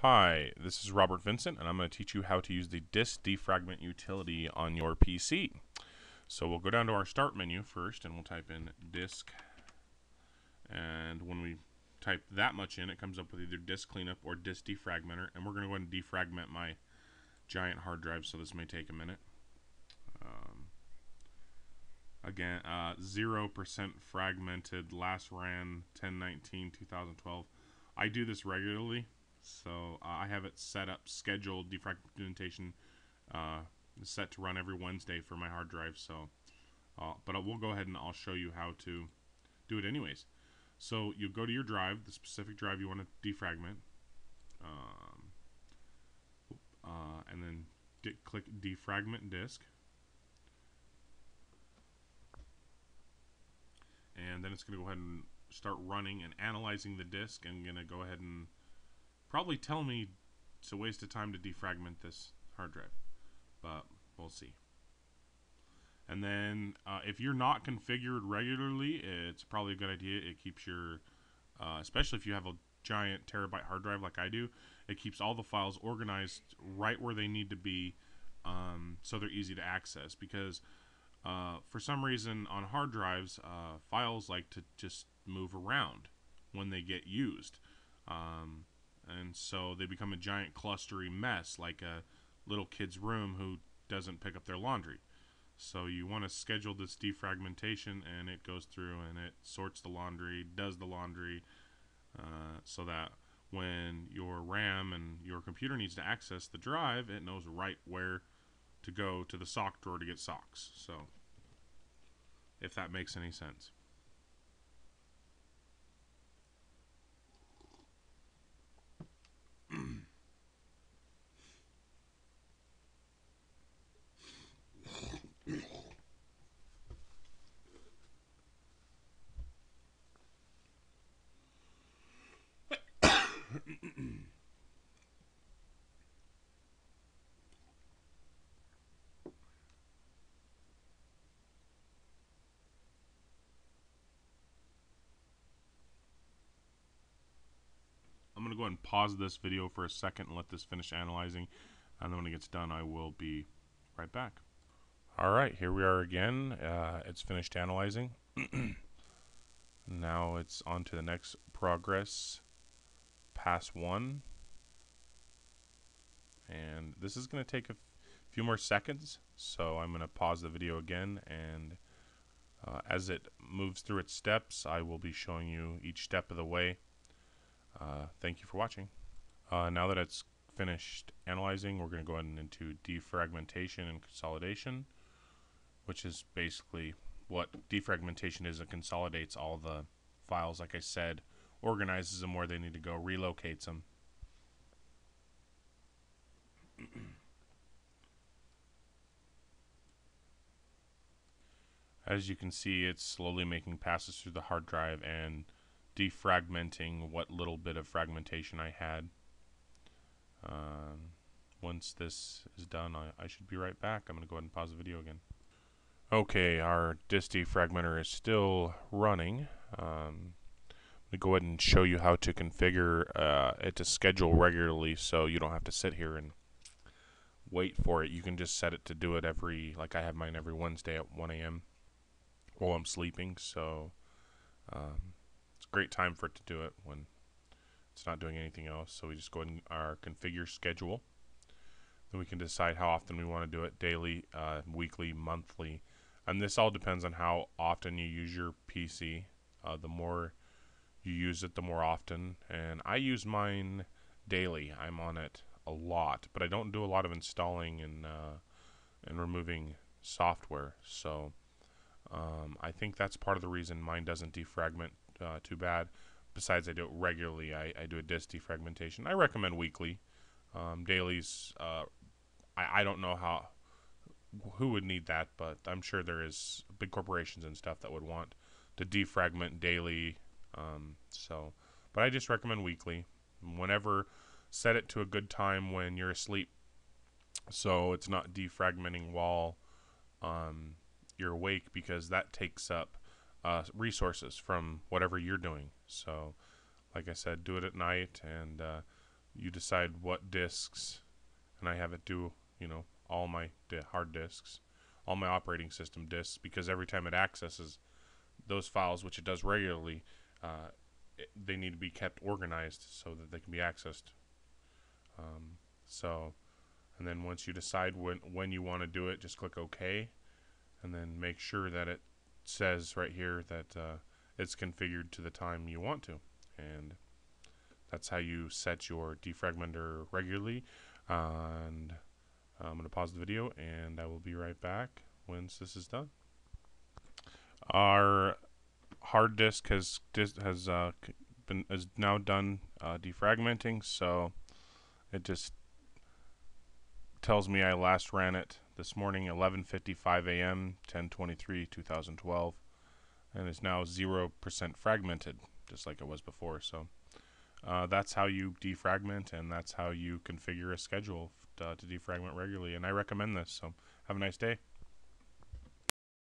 Hi, this is Robert Vincent, and I'm going to teach you how to use the disk defragment utility on your PC. So we'll go down to our start menu first, and we'll type in disk. And when we type that much in, it comes up with either disk cleanup or disk defragmenter. And we're going to go ahead and defragment my giant hard drive, so this may take a minute. Again, 0% fragmented, last ran 10/19/2012. I do this regularly. So I have it set up, scheduled defragmentation set to run every Wednesday for my hard drive. So, but we'll go ahead and I'll show you how to do it anyways. So you go to your drive, the specific drive you want to defragment, and then click defragment disk, and then it's going to go ahead and start running and analyzing the disk, and going to go ahead and probably tell me it's a waste of time to defragment this hard drive, but we'll see. And then if you're not configured regularly, it's probably a good idea. It keeps your, especially if you have a giant terabyte hard drive like I do, it keeps all the files organized right where they need to be, so they're easy to access. Because for some reason on hard drives, files like to just move around when they get used. And so they become a giant clustery mess, like a little kid's room who doesn't pick up their laundry. So you want to schedule this defragmentation, and it goes through and it sorts the laundry, does the laundry, so that when your RAM and your computer needs to access the drive, it knows right where to go to the sock drawer to get socks. So if that makes any sense. I'm going to go ahead and pause this video for a second and let this finish analyzing, and then when it gets done I will be right back. Alright, here we are again. It's finished analyzing. Now it's on to the next progress, pass 1. And this is going to take a few more seconds, so I'm going to pause the video again, and as it moves through its steps, I will be showing you each step of the way. Thank you for watching. Now that it's finished analyzing, we're going to go ahead and into defragmentation and consolidation, which is basically what defragmentation is. It consolidates all the files, like I said, organizes them where they need to go, relocates them. As you can see, it's slowly making passes through the hard drive and defragmenting what little bit of fragmentation I had. Once this is done, I should be right back. I'm going to go ahead and pause the video again. Okay, our disk defragmenter is still running. I'm going to go ahead and show you how to configure it to schedule regularly, so you don't have to sit here and wait for it. You can just set it to do it like I have mine every Wednesday at 1 a.m. while I'm sleeping, so it's a great time for it to do it when it's not doing anything else. So we just go ahead and our configure schedule. Then we can decide how often we want to do it, daily, weekly, monthly. And this all depends on how often you use your PC. The more you use it, the more often. And I use mine daily. I'm on it a lot, but I don't do a lot of installing and removing software. So I think that's part of the reason mine doesn't defragment too bad. Besides, I do it regularly. I do a disk defragmentation. I recommend weekly. Dailies, I don't know who would need that, but I'm sure there is big corporations and stuff that would want to defragment daily. But I just recommend weekly. Whenever, set it to a good time when you're asleep, so it's not defragmenting while you're awake, because that takes up resources from whatever you're doing. So like I said, do it at night, and you decide what disks, and I have it do, all my hard disks, all my operating system disks, because every time it accesses those files, which it does regularly, they need to be kept organized so that they can be accessed. So, and then once you decide when you want to do it, just click OK, and then make sure that it says right here that it's configured to the time you want to. And that's how you set your defragmenter regularly. And I'm going to pause the video, and I will be right back once this is done. Our hard disk is now done defragmenting, so it just tells me I last ran it this morning, 11:55 a.m., 10/23/2012, and is now 0% fragmented, just like it was before. So that's how you defragment, and that's how you configure a schedule to defragment regularly. And I recommend this. So have a nice day.